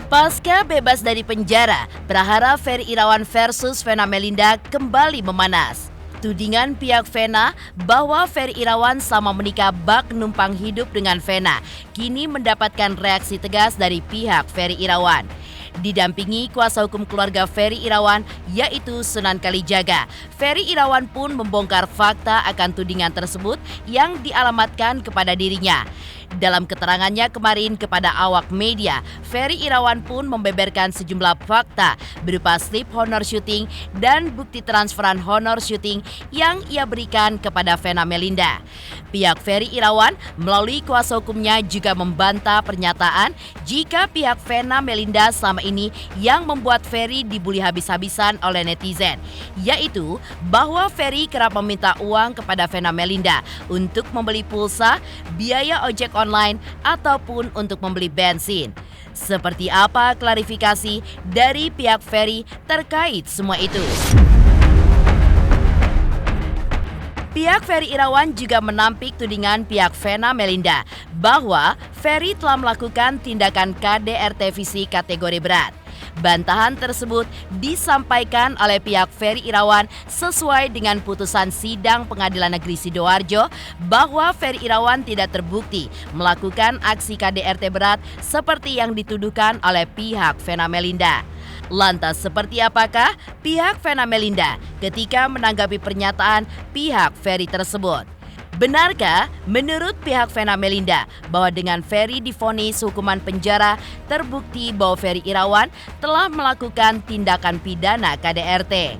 Pasca bebas dari penjara, prahara Ferry Irawan versus Vena Melinda kembali memanas. Tudingan pihak Vena bahwa Ferry Irawan sama menikah bak numpang hidup dengan Vena kini mendapatkan reaksi tegas dari pihak Ferry Irawan. Didampingi kuasa hukum keluarga Ferry Irawan yaitu Sunan Kalijaga, Ferry Irawan pun membongkar fakta akan tudingan tersebut yang dialamatkan kepada dirinya. Dalam keterangannya kemarin kepada awak media, Ferry Irawan pun membeberkan sejumlah fakta berupa slip honor syuting dan bukti transferan honor syuting yang ia berikan kepada Vena Melinda. Pihak Ferry Irawan melalui kuasa hukumnya juga membantah pernyataan jika pihak Vena Melinda selama ini yang membuat Ferry dibully habis-habisan oleh netizen, yaitu bahwa Ferry kerap meminta uang kepada Vena Melinda untuk membeli pulsa, biaya ojek online, ataupun untuk membeli bensin. Seperti apa klarifikasi dari pihak Ferry terkait semua itu? Pihak Ferry Irawan juga menampik tudingan pihak Vena Melinda bahwa Ferry telah melakukan tindakan KDRT fisik kategori berat. Bantahan tersebut disampaikan oleh pihak Ferry Irawan sesuai dengan putusan sidang Pengadilan Negeri Sidoarjo bahwa Ferry Irawan tidak terbukti melakukan aksi KDRT berat seperti yang dituduhkan oleh pihak Vena Melinda. Lantas seperti apakah pihak Vena Melinda ketika menanggapi pernyataan pihak Ferry tersebut? Benarkah menurut pihak Vena Melinda bahwa dengan Ferry divonis hukuman penjara terbukti bahwa Ferry Irawan telah melakukan tindakan pidana KDRT?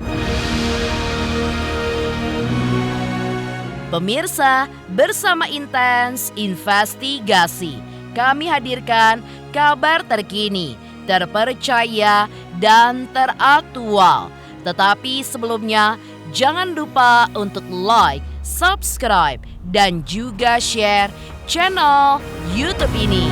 Pemirsa, bersama Intens Investigasi, kami hadirkan kabar terkini, terpercaya, dan teraktual. Tetapi sebelumnya, jangan lupa untuk like, subscribe, dan juga share channel YouTube ini.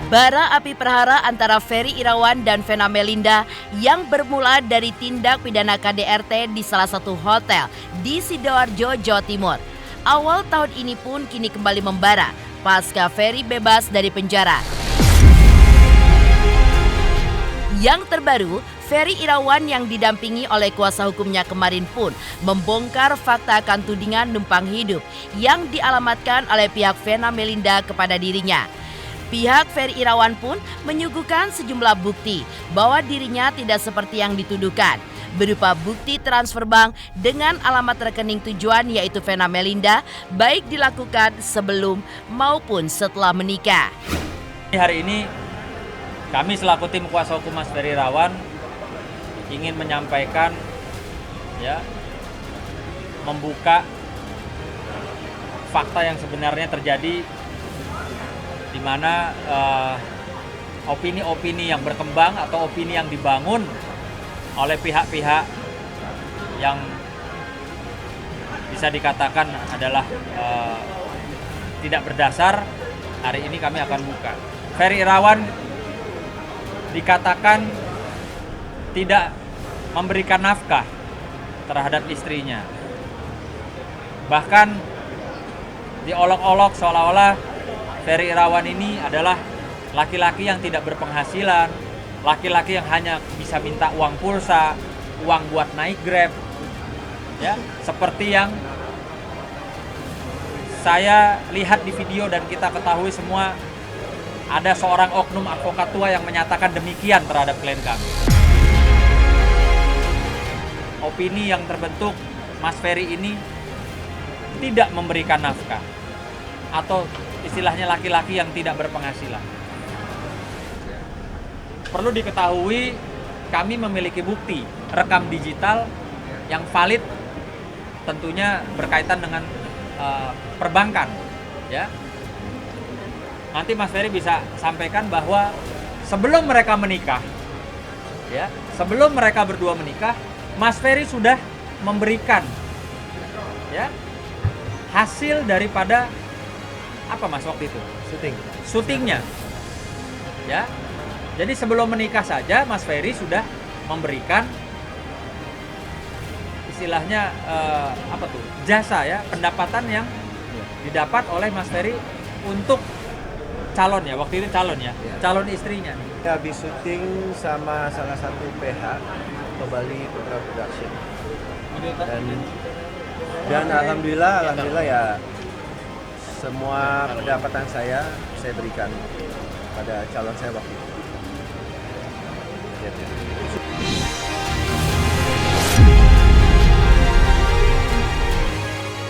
Bara api prahara antara Ferry Irawan dan Vena Melinda yang bermula dari tindak pidana KDRT di salah satu hotel di Sidoarjo, Jawa Timur. Awal tahun ini pun kini kembali membara pasca Ferry bebas dari penjara. Yang terbaru, Ferry Irawan yang didampingi oleh kuasa hukumnya kemarin pun membongkar fakta akan tudingan numpang hidup yang dialamatkan oleh pihak Vena Melinda kepada dirinya. Pihak Ferry Irawan pun menyuguhkan sejumlah bukti bahwa dirinya tidak seperti yang dituduhkan, berupa bukti transfer bank dengan alamat rekening tujuan yaitu Vena Melinda, baik dilakukan sebelum maupun setelah menikah. Hari ini kami selaku tim kuasa hukum Mas Ferry Irawan ingin menyampaikan membuka fakta yang sebenarnya terjadi, di mana opini-opini yang berkembang atau opini yang dibangun oleh pihak-pihak yang bisa dikatakan adalah tidak berdasar, hari ini kami akan buka. Ferry Irawan dikatakan tidak memberikan nafkah terhadap istrinya. Bahkan diolok-olok seolah-olah Ferry Irawan ini adalah laki-laki yang tidak berpenghasilan, laki-laki yang hanya bisa minta uang pulsa, uang buat naik Grab, seperti yang saya lihat di video dan kita ketahui semua, ada seorang oknum advokat tua yang menyatakan demikian terhadap klien kami. Opini yang terbentuk Mas Ferry ini tidak memberikan nafkah, atau istilahnya laki-laki yang tidak berpenghasilan. Perlu diketahui, kami memiliki bukti rekam digital yang valid, tentunya berkaitan dengan perbankan. Nanti Mas Ferry bisa sampaikan bahwa sebelum mereka menikah, sebelum mereka berdua menikah, Mas Ferry sudah memberikan ya hasil daripada apa Mas waktu itu? Syutingnya. Ya. Jadi sebelum menikah saja Mas Ferry sudah memberikan istilahnya jasa ya, pendapatan yang didapat oleh Mas Ferry untuk calon ya, waktu itu calon ya, calon istrinya. Habis syuting sama salah satu PH Bali Putra Production. Dan alhamdulillah ya semua pendapatan saya berikan pada calon saya waktu itu.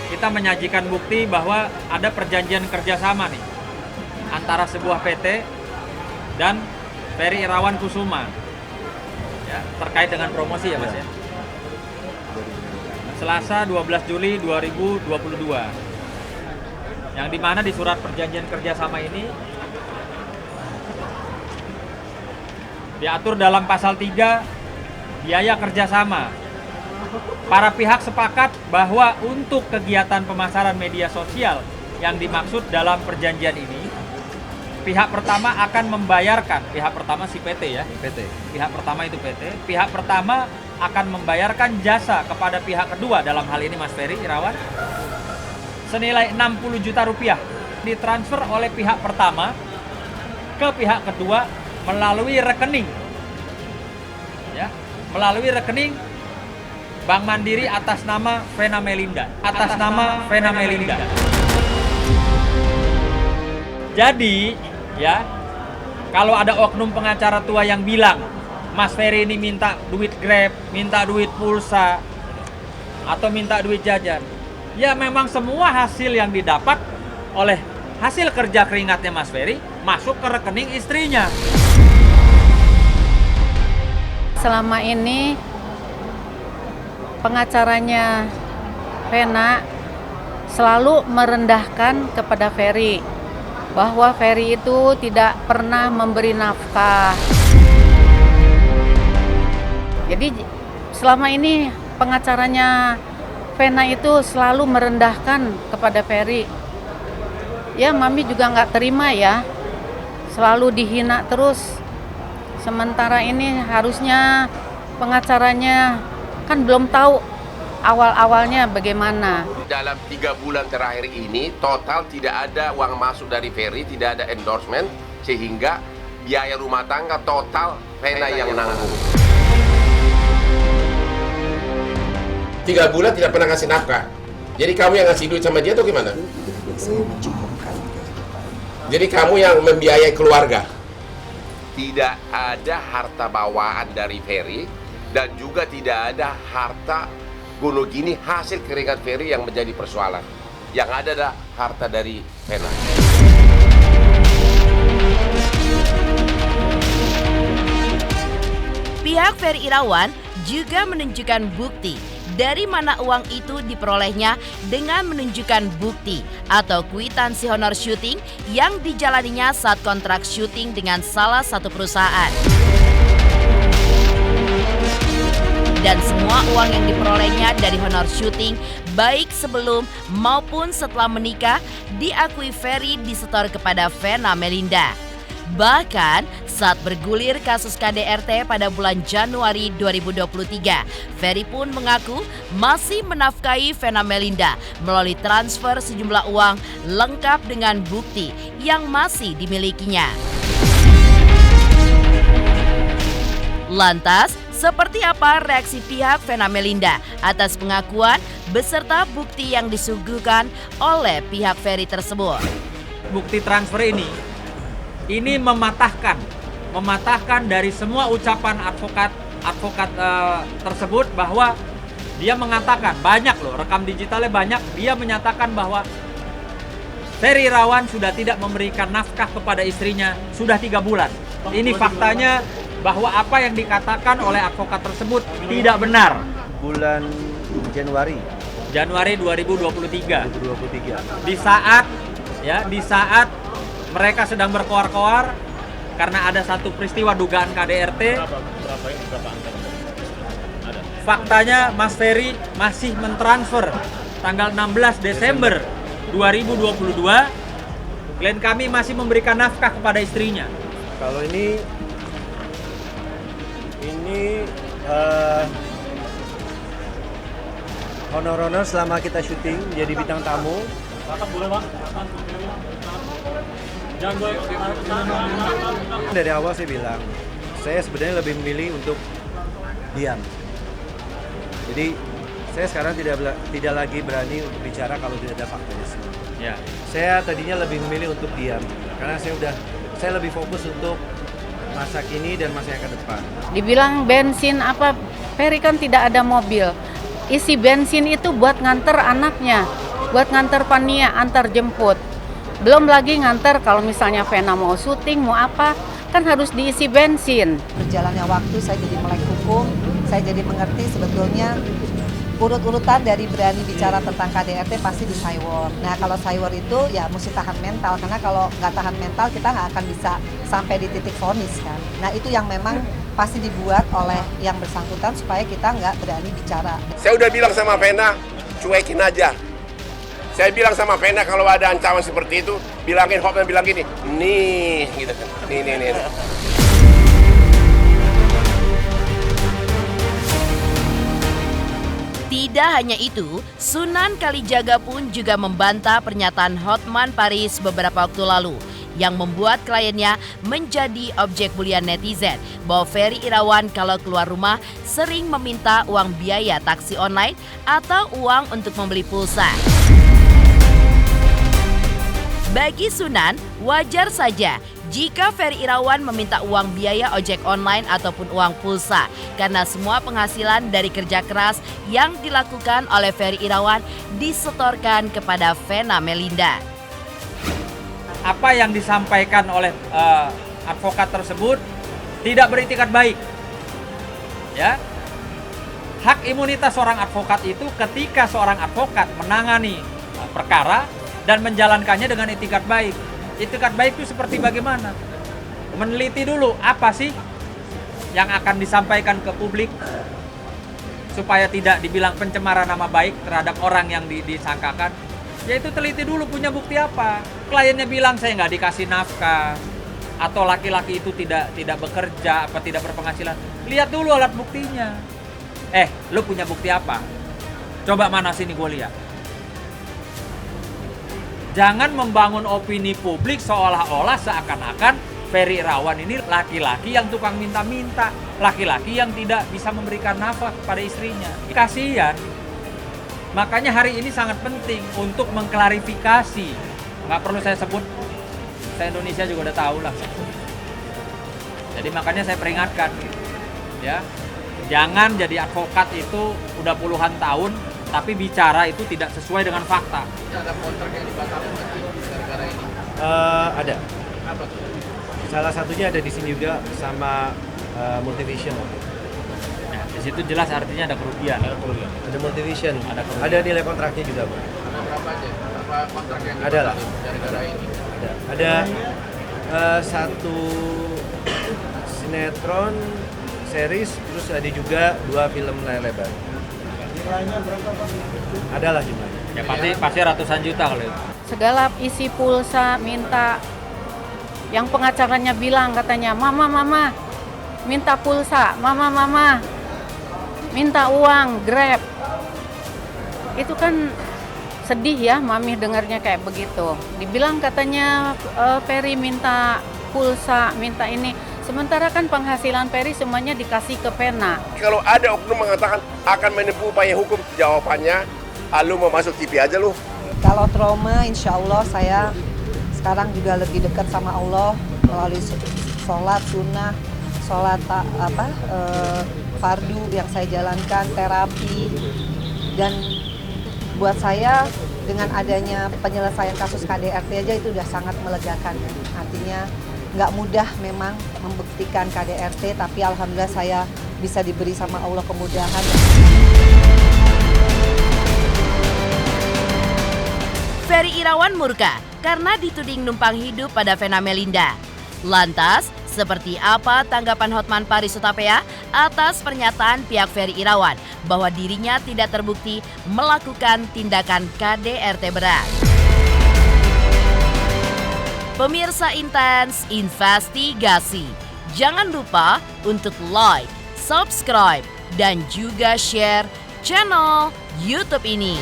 Kita menyajikan bukti bahwa ada perjanjian kerjasama nih antara sebuah PT dan Ferry Irawan Kusuma ya, terkait dengan promosi ya Mas ya. Selasa 12 Juli 2022 yang dimana di surat perjanjian kerjasama ini diatur dalam pasal 3 biaya kerjasama. Para pihak sepakat bahwa untuk kegiatan pemasaran media sosial yang dimaksud dalam perjanjian ini, pihak pertama akan membayarkan, pihak pertama si PT ya, pihak pertama itu PT, pihak pertama akan membayarkan jasa kepada pihak kedua, dalam hal ini Mas Ferry Irawan, senilai 60 juta rupiah ditransfer oleh pihak pertama ke pihak kedua melalui rekening ya, melalui rekening Bank Mandiri atas nama Vena Melinda. Jadi, ya, kalau ada oknum pengacara tua yang bilang, Mas Ferry ini minta duit Grab, minta duit pulsa, atau minta duit jajan, ya memang semua hasil yang didapat oleh hasil kerja keringatnya Mas Ferry masuk ke rekening istrinya. Selama ini pengacaranya Vena selalu merendahkan kepada Ferry bahwa Ferry itu tidak pernah memberi nafkah. Jadi selama ini pengacaranya Vena itu selalu merendahkan kepada Ferry. Ya Mami juga nggak terima ya, selalu dihina terus. Sementara ini harusnya pengacaranya kan belum tahu awal-awalnya bagaimana. Dalam 3 bulan terakhir ini total tidak ada uang masuk dari Ferry, tidak ada endorsement, sehingga biaya rumah tangga total Vena yang nanggung. 3 bulan tidak pernah ngasih nafkah. Jadi kamu yang ngasih duit sama dia atau gimana? Jadi kamu yang membiayai keluarga. Tidak ada harta bawaan dari Ferry dan juga tidak ada harta Gonogini hasil keringat Ferry yang menjadi persoalan. Yang ada adalah harta dari Vena. Pihak Ferry Irawan juga menunjukkan bukti dari mana uang itu diperolehnya dengan menunjukkan bukti atau kwitansi honor syuting yang dijalaninya saat kontrak syuting dengan salah satu perusahaan. Dan semua uang yang diperolehnya dari honor syuting baik sebelum maupun setelah menikah diakui Ferry disetor kepada Vena Melinda. Bahkan saat bergulir kasus KDRT pada bulan Januari 2023, Ferry pun mengaku masih menafkahi Vena Melinda melalui transfer sejumlah uang lengkap dengan bukti yang masih dimilikinya. Lantas, seperti apa reaksi pihak Vena Melinda atas pengakuan beserta bukti yang disuguhkan oleh pihak Ferry tersebut? Bukti transfer ini mematahkan dari semua ucapan advokat tersebut bahwa dia mengatakan, banyak loh, rekam digitalnya banyak, dia menyatakan bahwa Ferry Irawan sudah tidak memberikan nafkah kepada istrinya sudah 3 bulan. Ini faktanya bahwa apa yang dikatakan oleh advokat tersebut tidak benar. Bulan Januari 2023. Di saat mereka sedang berkoar-koar karena ada satu peristiwa dugaan KDRT. faktanya Mas Ferry masih mentransfer tanggal 16 Desember 2022. Klien kami masih memberikan nafkah kepada istrinya. Kalau ini honor-honor selama kita syuting jadi bintang tamu. Dari awal saya bilang, saya sebenarnya lebih memilih untuk diam. Jadi saya sekarang tidak lagi berani untuk bicara kalau tidak ada faktanya. Ya. Saya tadinya lebih memilih untuk diam karena saya lebih fokus untuk masa kini dan masa yang ke depan. Dibilang bensin apa, Ferry kan tidak ada mobil. Isi bensin itu buat nganter anaknya, buat nganter Pania, antar jemput. Belum lagi nganter kalau misalnya Vena mau syuting, mau apa, kan harus diisi bensin. Berjalannya waktu saya jadi melek hukum, saya jadi mengerti sebetulnya urut-urutan dari berani bicara tentang KDRT pasti di Cywar. Nah kalau Cywar itu ya mesti tahan mental, karena kalau nggak tahan mental kita nggak akan bisa sampai di titik vonis kan. Nah itu yang memang pasti dibuat oleh yang bersangkutan supaya kita nggak berani bicara. Saya udah bilang sama Vena, cuekin aja. Saya bilang sama Vena kalau ada ancaman seperti itu, bilangin Hotman bilang gini, nih gitu kan, nih. Tidak hanya itu, Sunan Kalijaga pun juga membantah pernyataan Hotman Paris beberapa waktu lalu yang membuat kliennya menjadi objek bulian netizen bahwa Ferry Irawan kalau keluar rumah sering meminta uang biaya taksi online atau uang untuk membeli pulsa. Bagi Sunan, wajar saja jika Ferry Irawan meminta uang biaya ojek online ataupun uang pulsa karena semua penghasilan dari kerja keras yang dilakukan oleh Ferry Irawan disetorkan kepada Vena Melinda. Apa yang disampaikan oleh advokat tersebut tidak beritikat baik. Ya. Hak imunitas seorang advokat itu ketika seorang advokat menangani perkara dan menjalankannya dengan itikat baik. Itikat baik itu seperti bagaimana? Meneliti dulu apa sih yang akan disampaikan ke publik supaya tidak dibilang pencemaran nama baik terhadap orang yang disangkakan. Yaitu teliti dulu punya bukti apa. Kliennya bilang saya nggak dikasih nafkah atau laki-laki itu tidak bekerja apa tidak berpenghasilan. Lihat dulu alat buktinya. Lu punya bukti apa? Coba mana sini gue lihat. Jangan membangun opini publik seolah-olah seakan-akan Ferry Irawan ini laki-laki yang tukang minta-minta, laki-laki yang tidak bisa memberikan nafkah kepada istrinya. Kasihan. Makanya hari ini sangat penting untuk mengklarifikasi. Nggak perlu saya sebut, se-Indonesia juga udah tahu lah. Jadi makanya saya peringatkan, ya, jangan jadi advokat itu udah puluhan tahun tapi bicara itu tidak sesuai dengan fakta. Ada kontrak yang dibatalkan gara-gara ini? Ada. Apa tuh? Salah satunya ada di sini juga sama Multivision. Nah, di situ jelas artinya ada kerugian. Ada Multivision. Ada Ada nilai kontraknya juga, Pak. Ada berapa aja? Berapa kontrak yang Ada lah. dibatalkan gara-gara ini? Ada satu sinetron series, terus ada juga 2 film layar lebar. Nilainya berapa, Pak? Adalah jumlahnya. Ya pasti ratusan juta kalau itu. Segala isi pulsa minta, yang pengacaranya bilang katanya, mama minta pulsa, mama minta uang Grab. Itu kan sedih ya mami dengarnya kayak begitu. Dibilang katanya Ferry minta pulsa, minta ini. Sementara kan penghasilan Ferry semuanya dikasih ke Vena. Kalau ada oknum mengatakan akan menempuh upaya hukum, jawabannya, lu mau masuk TV aja lu. Kalau trauma insya Allah saya sekarang juga lebih dekat sama Allah melalui sholat sunnah, sholat fardu yang saya jalankan, terapi, dan buat saya dengan adanya penyelesaian kasus KDRT aja itu udah sangat melegakan ya. Artinya nggak mudah memang membuktikan KDRT, tapi alhamdulillah saya bisa diberi sama Allah kemudahan. Ferry Irawan murka karena dituding numpang hidup pada Vena Melinda. Lantas, Seperti apa tanggapan Hotman Paris Hutapea atas pernyataan pihak Ferry Irawan bahwa dirinya tidak terbukti melakukan tindakan KDRT berat? Pemirsa Intens Investigasi, jangan lupa untuk like, subscribe, dan juga share channel YouTube ini.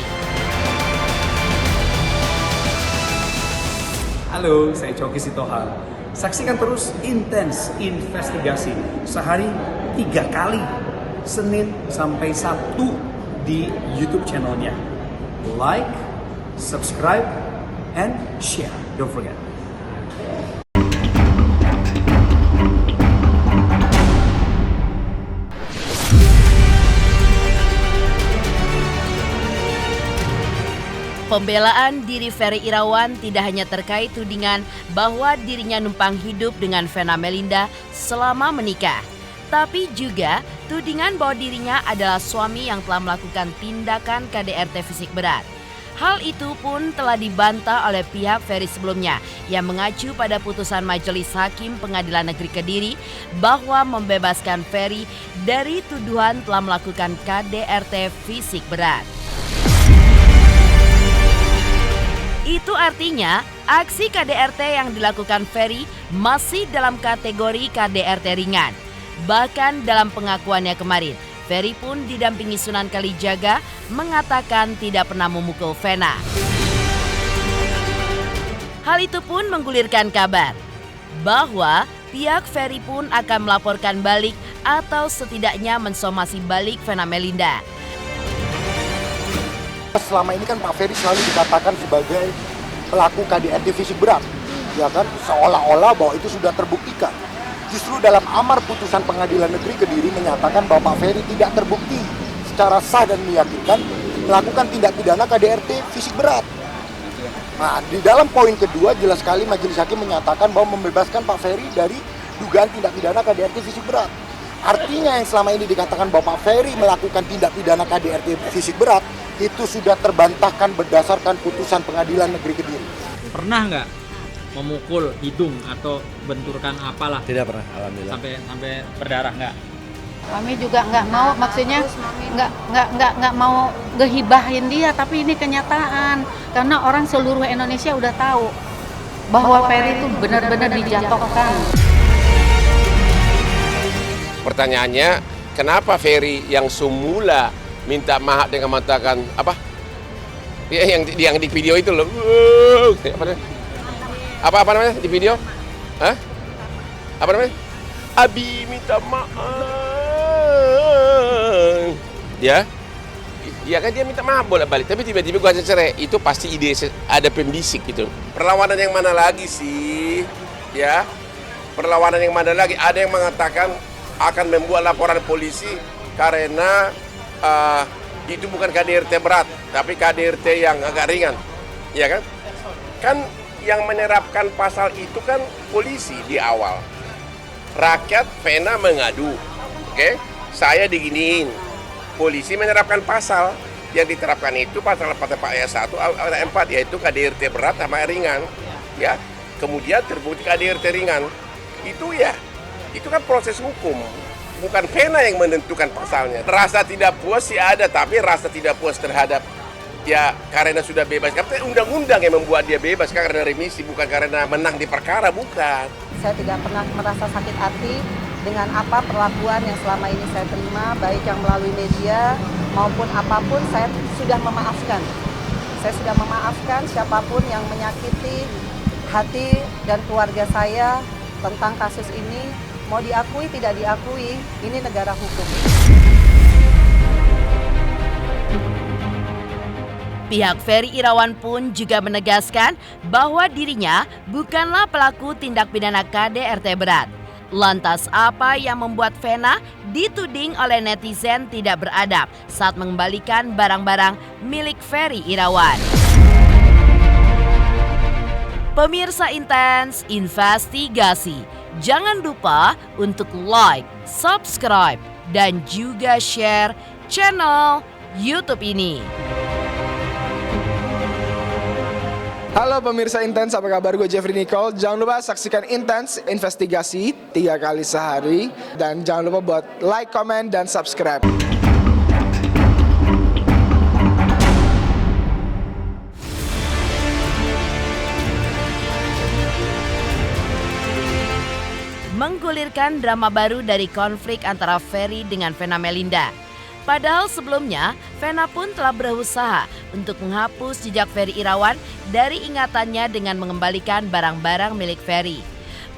Halo, saya Coki Sitohang. Saksikan terus Intens Investigasi sehari 3 kali, Senin sampai Sabtu di YouTube channelnya. Like, subscribe, and share. Don't forget. Pembelaan diri Ferry Irawan tidak hanya terkait tudingan bahwa dirinya numpang hidup dengan Vena Melinda selama menikah, tapi juga tudingan bahwa dirinya adalah suami yang telah melakukan tindakan KDRT fisik berat. Hal itu pun telah dibantah oleh pihak Ferry sebelumnya yang mengacu pada putusan Majelis Hakim Pengadilan Negeri Kediri bahwa membebaskan Ferry dari tuduhan telah melakukan KDRT fisik berat. Itu artinya aksi KDRT yang dilakukan Ferry masih dalam kategori KDRT ringan. Bahkan dalam pengakuannya kemarin, Ferry pun didampingi Sunan Kalijaga mengatakan tidak pernah memukul Vena. Hal itu pun menggulirkan kabar bahwa pihak Ferry pun akan melaporkan balik atau setidaknya mensomasi balik Vena Melinda. Selama ini kan Pak Ferry selalu dikatakan sebagai pelaku KDRT fisik berat, ya kan? Seolah-olah bahwa itu sudah terbuktikan. Justru dalam amar putusan Pengadilan Negeri Kediri menyatakan bahwa Pak Ferry tidak terbukti secara sah dan meyakinkan melakukan tindak pidana KDRT fisik berat. Nah, di dalam poin kedua jelas sekali Majelis Hakim menyatakan bahwa membebaskan Pak Ferry dari dugaan tindak pidana KDRT fisik berat. Artinya yang selama ini dikatakan bahwa Pak Ferry melakukan tindak pidana KDRT fisik berat itu sudah terbantahkan berdasarkan putusan Pengadilan Negeri Kediri. Pernah nggak memukul hidung atau benturkan apalah? Tidak pernah, alhamdulillah. Sampai berdarah nggak? Kami juga nggak mau, maksudnya nggak mau ngehibahin dia, tapi ini kenyataan karena orang seluruh Indonesia udah tahu bahwa Ferry itu benar-benar dijatuhkan. Pertanyaannya, kenapa Ferry yang semula minta maaf dengan mengatakan apa? Ya, yang di video itu loh. Apa namanya di video? Hah? Apa namanya? Abi minta maaf. Ya. Ya kan dia minta maaf bolak-balik, tapi tiba-tiba gua cerai. Itu pasti ide ada pembisik gitu. Perlawanan yang mana lagi sih? Ya. Perlawanan yang mana lagi? Ada yang mengatakan akan membuat laporan polisi karena itu bukan KDRT berat, tapi KDRT yang agak ringan, ya kan? Kan yang menerapkan pasal itu kan polisi di awal. Rakyat Vena mengadu, oke? Saya diginiin, polisi menerapkan pasal yang diterapkan itu pasal 4 ayat 1 ayat 4 yaitu KDRT berat sama ringan, ya. Kemudian terbukti KDRT ringan, itu kan proses hukum. Bukan Vena yang menentukan pasalnya. Rasa tidak puas sih ada, tapi rasa tidak puas terhadap ya karena sudah bebas. Karena undang-undang yang membuat dia bebas karena remisi, bukan karena menang di perkara, bukan. Saya tidak pernah merasa sakit hati dengan apa perlakuan yang selama ini saya terima, baik yang melalui media maupun apapun, saya sudah memaafkan. Saya sudah memaafkan siapapun yang menyakiti hati dan keluarga saya tentang kasus ini. Mau diakui tidak diakui, ini negara hukum. Pihak Ferry Irawan pun juga menegaskan bahwa dirinya bukanlah pelaku tindak pidana KDRT berat. Lantas apa yang membuat Vena dituding oleh netizen tidak beradab saat mengembalikan barang-barang milik Ferry Irawan? Pemirsa Intens Investigasi, jangan lupa untuk like, subscribe, dan juga share channel YouTube ini. Halo pemirsa Intens, apa kabar? Gue Jeffrey Nicole. Jangan lupa saksikan Intens Investigasi 3 kali sehari. Dan jangan lupa buat like, comment, dan subscribe. Menggulirkan drama baru dari konflik antara Ferry dengan Vena Melinda. Padahal sebelumnya, Vena pun telah berusaha untuk menghapus jejak Ferry Irawan dari ingatannya dengan mengembalikan barang-barang milik Ferry.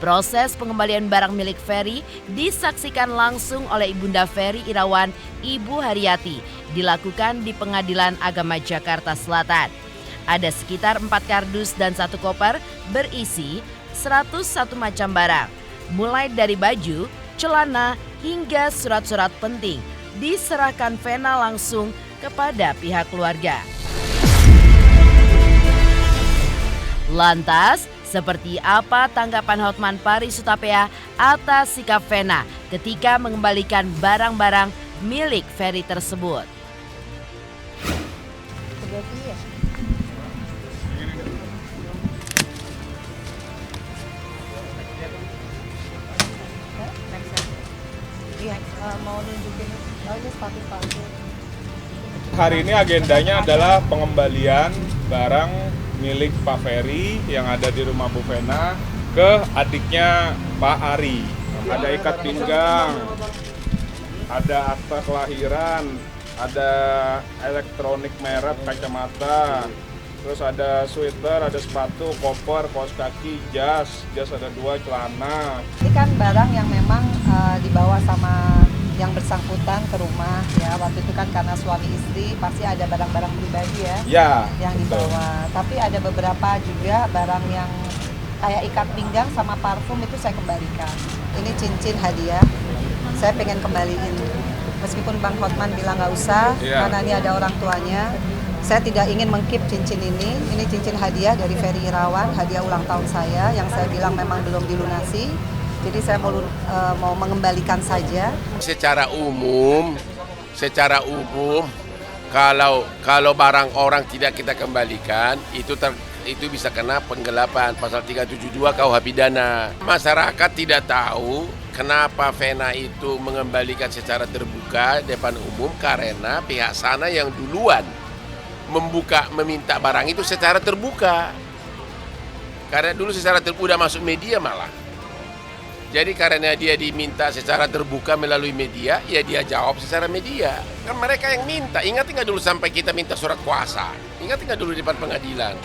Proses pengembalian barang milik Ferry disaksikan langsung oleh Ibunda Ferry Irawan, Ibu Haryati, dilakukan di Pengadilan Agama Jakarta Selatan. Ada sekitar 4 kardus dan 1 koper berisi 101 macam barang, mulai dari baju, celana, hingga surat-surat penting diserahkan Vena langsung kepada pihak keluarga. Lantas, seperti apa tanggapan Hotman Paris Hutapea atas sikap Vena ketika mengembalikan barang-barang milik Ferry tersebut? Mau nunjukin, ini sepatu-sepatu. Hari ini agendanya adalah pengembalian barang milik Pak Ferry yang ada di rumah Bu Vena ke adiknya Pak Ari. Ada ikat pinggang, ada akta kelahiran, ada elektronik merek kacamata, terus ada sweater, ada sepatu, koper, kaos kaki, jas ada 2, celana. Ini kan barang yang memang dibawa sama yang bersangkutan ke rumah ya. Waktu itu kan karena suami istri pasti ada barang-barang pribadi ya yang dibawa. Tapi ada beberapa juga barang yang kayak ikat pinggang sama parfum itu saya kembalikan. Ini cincin hadiah, saya pengen kembaliin. Meskipun Bang Hotman bilang nggak usah, karena ini ada orang tuanya. Saya tidak ingin mengkeep cincin ini. Ini cincin hadiah dari Ferry Irawan, hadiah ulang tahun saya yang saya bilang memang belum dilunasi. Jadi saya mau mengembalikan saja. Secara umum, kalau barang orang tidak kita kembalikan, itu bisa kena penggelapan pasal 372 KUH pidana. Masyarakat tidak tahu kenapa Vena itu mengembalikan secara terbuka depan umum karena pihak sana yang duluan meminta barang itu secara terbuka. Karena dulu secara terbuka udah masuk media malah. Jadi karena dia diminta secara terbuka melalui media, ya dia jawab secara media. Kan mereka yang minta. Ingat nggak dulu sampai kita minta surat kuasa? Ingat nggak dulu di depan pengadilan?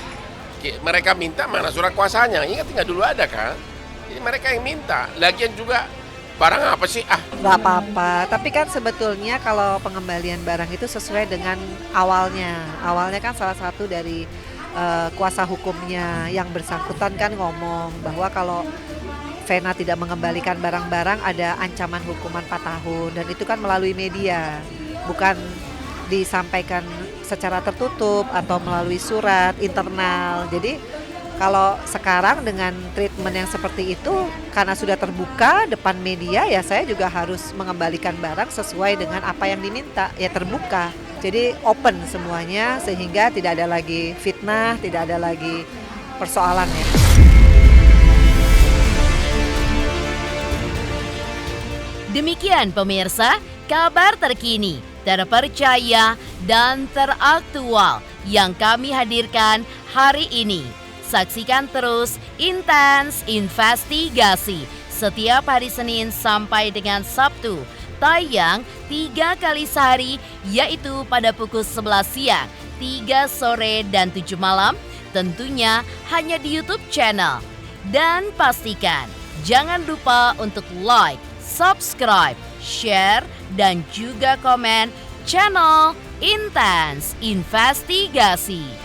Mereka minta mana surat kuasanya? Ingat nggak dulu ada kan? Jadi mereka yang minta. Lagian juga barang apa sih? Nggak apa-apa. Tapi kan sebetulnya kalau pengembalian barang itu sesuai dengan awalnya. Awalnya kan salah satu dari kuasa hukumnya yang bersangkutan kan ngomong bahwa kalau Vena tidak mengembalikan barang-barang ada ancaman hukuman 4 tahun dan itu kan melalui media, bukan disampaikan secara tertutup atau melalui surat internal. Jadi kalau sekarang dengan treatment yang seperti itu karena sudah terbuka depan media ya saya juga harus mengembalikan barang sesuai dengan apa yang diminta, ya terbuka. Jadi open semuanya sehingga tidak ada lagi fitnah, tidak ada lagi persoalan ya. Demikian pemirsa, kabar terkini, terpercaya, dan teraktual yang kami hadirkan hari ini. Saksikan terus Intens Investigasi setiap hari Senin sampai dengan Sabtu. Tayang 3 kali sehari yaitu pada pukul 11 siang, 3 sore, dan 7 malam. Tentunya hanya di YouTube channel. Dan pastikan jangan lupa untuk like, subscribe, share, dan juga komen channel Intens Investigasi.